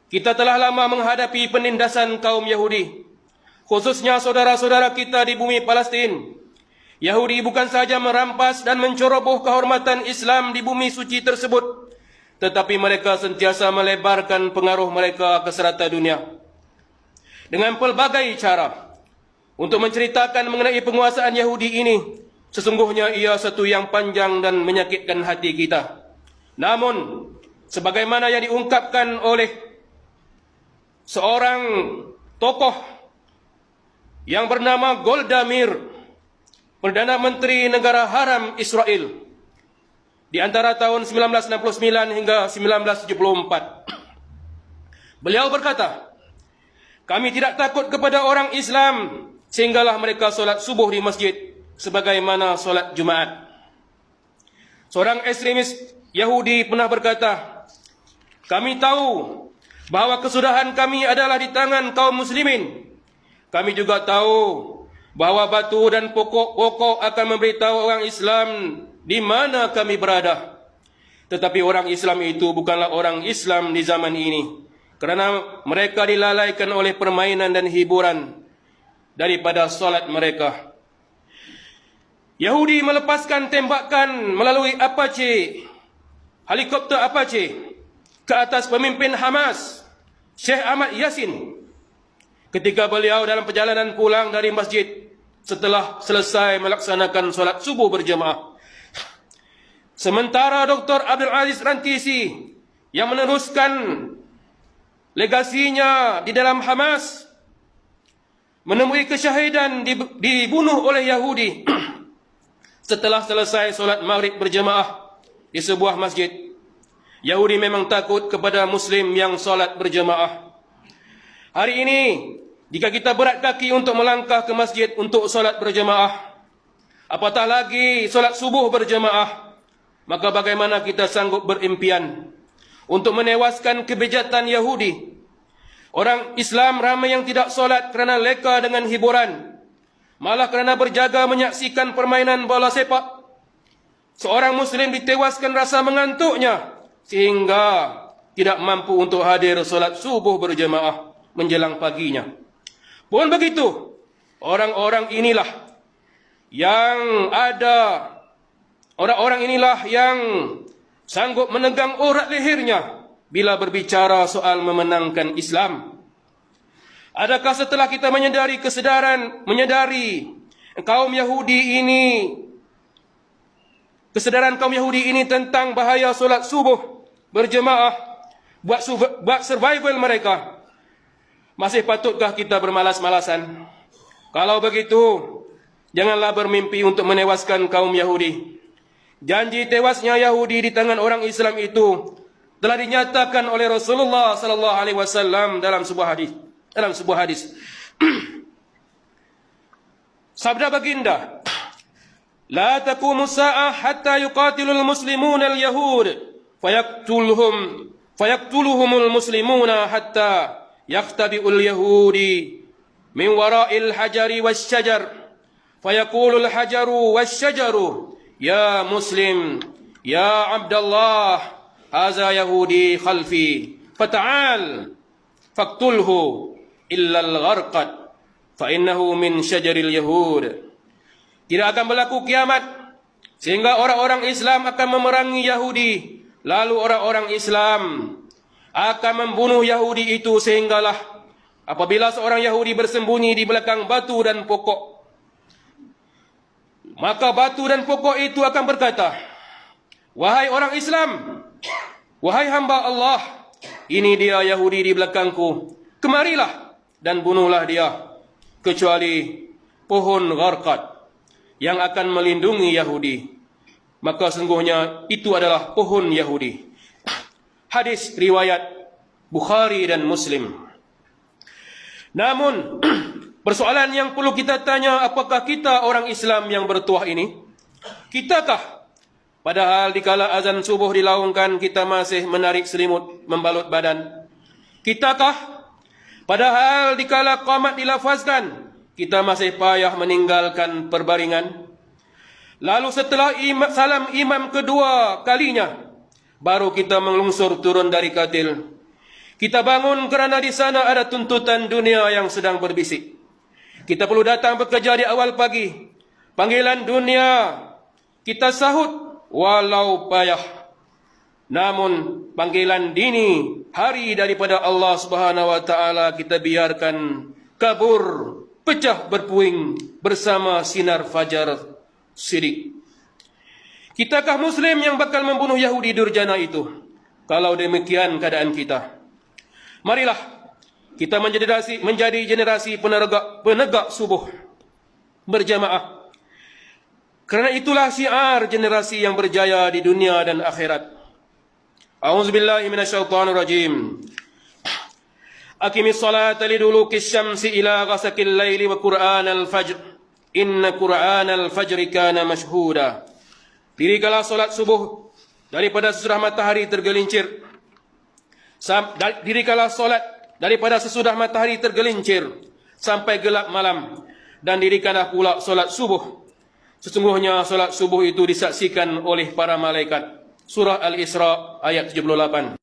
Kita telah lama menghadapi penindasan kaum Yahudi, khususnya saudara-saudara kita di bumi Palestin. Yahudi bukan sahaja merampas dan menceroboh kehormatan Islam di bumi suci tersebut, tetapi mereka sentiasa melebarkan pengaruh mereka ke serata dunia dengan pelbagai cara. Untuk menceritakan mengenai penguasaan Yahudi ini, sesungguhnya ia satu yang panjang dan menyakitkan hati kita. Namun, sebagaimana yang diungkapkan oleh seorang tokoh yang bernama Golda Meir, Perdana Menteri Negara Haram Israel, di antara tahun 1969 hingga 1974. Beliau berkata, "Kami tidak takut kepada orang Islam sehinggalah mereka solat subuh di masjid sebagaimana solat Jumaat." Seorang ekstremis Yahudi pernah berkata, "Kami tahu bahawa kesudahan kami adalah di tangan kaum muslimin. Kami juga tahu bahawa batu dan pokok-pokok akan memberitahu orang Islam di mana kami berada. Tetapi orang Islam itu bukanlah orang Islam di zaman ini, kerana mereka dilalaikan oleh permainan dan hiburan daripada solat mereka." Yahudi melepaskan tembakan melalui Apache, helikopter Apache, ke atas pemimpin Hamas, Syekh Ahmad Yasin, ketika beliau dalam perjalanan pulang dari masjid setelah selesai melaksanakan solat subuh berjemaah. Sementara Dr. Abdul Aziz Rantisi yang meneruskan legasinya di dalam Hamas menemui kesyahidan dibunuh oleh Yahudi setelah selesai solat maghrib berjemaah di sebuah masjid. Yahudi memang takut kepada Muslim yang solat berjemaah. Hari ini, jika kita berat kaki untuk melangkah ke masjid untuk solat berjemaah, apatah lagi solat subuh berjemaah, maka bagaimana kita sanggup berimpian untuk menewaskan kebejatan Yahudi? Orang Islam ramai yang tidak solat kerana leka dengan hiburan, malah kerana berjaga menyaksikan permainan bola sepak. Seorang Muslim ditewaskan rasa mengantuknya sehingga tidak mampu untuk hadir solat subuh berjemaah menjelang paginya. Pun begitu, orang-orang inilah yang sanggup menegang urat lehernya bila berbicara soal memenangkan Islam. Adakah setelah kita menyadari kesadaran kaum Yahudi ini tentang bahaya solat subuh berjemaah buat survival mereka, masih patutkah kita bermalas-malasan? Kalau begitu, janganlah bermimpi untuk menewaskan kaum Yahudi. Janji tewasnya Yahudi di tangan orang Islam itu telah dinyatakan oleh Rasulullah sallallahu alaihi wasallam dalam sebuah hadis. Sabda baginda, "La taqumu sa'ah hatta yuqatilul muslimuna al-yahud fayaqtuluhumul muslimuna hatta yaqtabi'ul yahudi min wara'il hajari wasyajar fayaqulul hajaru wasyajaru ya muslim ya abdallah haza yahudi khalfi fata'al faqtulhu illa al-gharqad fa innahu min syajaril yahud." Tidak akan berlaku kiamat sehingga orang-orang Islam akan memerangi Yahudi, lalu orang-orang Islam akan membunuh Yahudi itu sehinggalah apabila seorang Yahudi bersembunyi di belakang batu dan pokok, maka batu dan pokok itu akan berkata, "Wahai orang Islam, wahai hamba Allah, ini dia Yahudi di belakangku, kemarilah dan bunuhlah dia, kecuali pohon gharqad yang akan melindungi Yahudi, maka sungguhnya itu adalah pohon Yahudi." Hadis riwayat Bukhari dan Muslim. Namun, persoalan yang perlu kita tanya, apakah kita orang Islam yang bertuah ini? Kitakah? Padahal dikala azan subuh dilaungkan, kita masih menarik selimut membalut badan. Kitakah? Padahal dikala qamat dilafazkan, kita masih payah meninggalkan perbaringan. Lalu setelah salam imam kedua kalinya, baru kita melungsur turun dari katil. Kita bangun kerana di sana ada tuntutan dunia yang sedang berbisik. Kita perlu datang bekerja di awal pagi. Panggilan dunia kita sahut walau payah. Namun panggilan dini hari daripada Allah Subhanahu wa taala kita biarkan kabur, pecah berpuing bersama sinar fajar sidik. Kitakah Muslim yang bakal membunuh Yahudi durjana itu? Kalau demikian keadaan kita, marilah kita menjadi generasi penegak subuh berjamaah. Kerana itulah syiar generasi yang berjaya di dunia dan akhirat. A'udzubillahi minasyaitonirrajim. Aqimis salata lidulukis syamsi ila ghasaqil laili wa qur'anal fajr. Inna qur'anal fajri kana mashhuda. Dirikanlah solat subuh daripada sesudah matahari tergelincir. Dirikanlah solat daripada sesudah matahari tergelincir sampai gelap malam. Dan dirikanlah pula solat subuh. Sesungguhnya solat subuh itu disaksikan oleh para malaikat. Surah Al-Isra ayat 78.